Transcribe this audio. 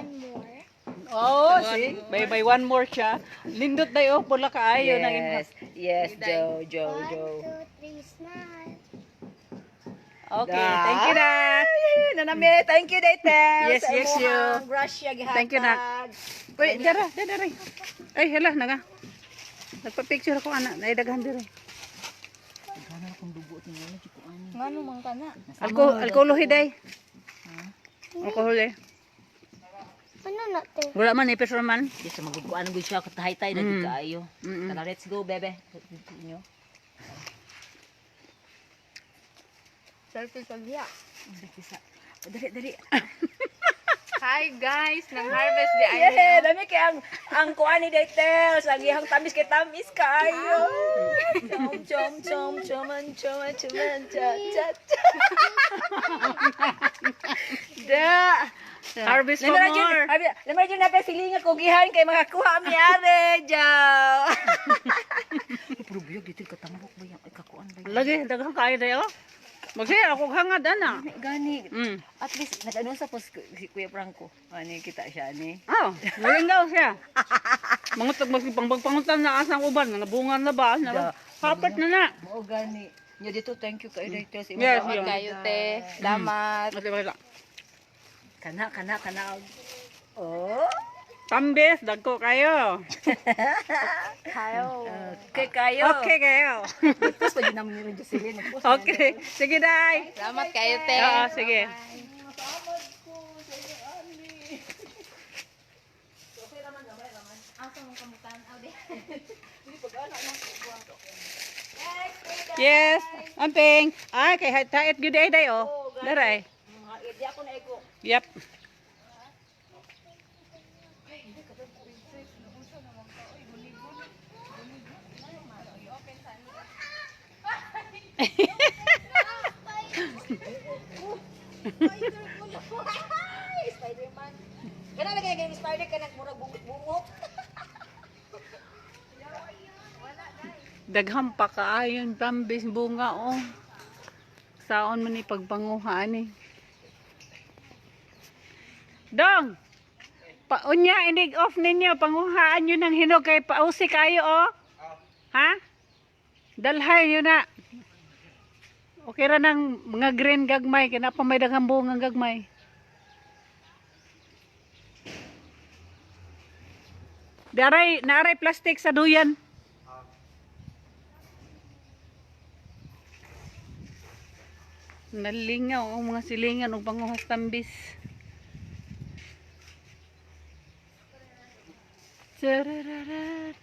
one more. Oh, see? By one more siya. Lindot na yun. Pula kaayo ng Yes, yes, Joe, Joe, One, Joe. 2, 3, smile. Okay, thank you na. Nanami, thank you, Daytel. Yes, yes, you. Grasya, gihatag. Thank you, Nak. Uy, dara. Ay, hala, naga. Nagpa-picture ako, anak. Naidaghan dire. Gana akong dugo tingnan na ko ani. Ngano man ka na? Alcohol hiday. Alcohol eh. Ano na te? Wala man, ipis man. Yes, magkuan gud siya katahaytay na di kaayo. Tara, let's go, bebe. Inyo. Selfie sa liya. Dali. Hi guys, nang harvest di ay. Yeah, dami kay ang kuan ni Daytel, sa gihang tamis kay tamis kaayo. Chom cha. Da. Harvest for more. Lamar dyan natin silingan ko gihan kay makakuha mi are, Jow. Pero biyog dito katangok ba yan? Ay, kakuan ba yan? Lagi, daghang kayo dayo. Magsaya ako hangad, ana. Gani. Mm. At least, nag-ano sa post si Kuya Franco. Ani, kita siya ni. Oh, galing daw siya. Pangutan na asang uban, nabungan na ba? Papat na na. Oo, gani. Nyo dito, thank you kay Daytel. Sa Yes, imong yun. Kayo te. Salamat. Okay, bakit lang. Kana. Oh. Tambes, dagko kayo. Kayo. Okay kayo. Okay kayo. Tapos pwede namin yung Jocelyn. Okay. Sige, day. Salamat kayo te. Oo, sige. Yes. Amping. Ay, kay hait gyud day oh. Daray. Di ako na iko. Yep. Spider-Man. Kana lagi yung spider ka nagmurag bungok-bungok. Daghang pa kaayon tambis bunga oh. Saon man ni pagpanguhaan ni. Dong. Paunya inig off ninyo panguhaan nyo ng hinog kay pausi kayo oh. Ha? Dalhay nyo na. Okay ra ng mga green gagmay kaya pa may daghang bungang gagmay. Naaray plastic sa duyan. Nalingaw ang mga silingan o panguhas tambis. Sarararat.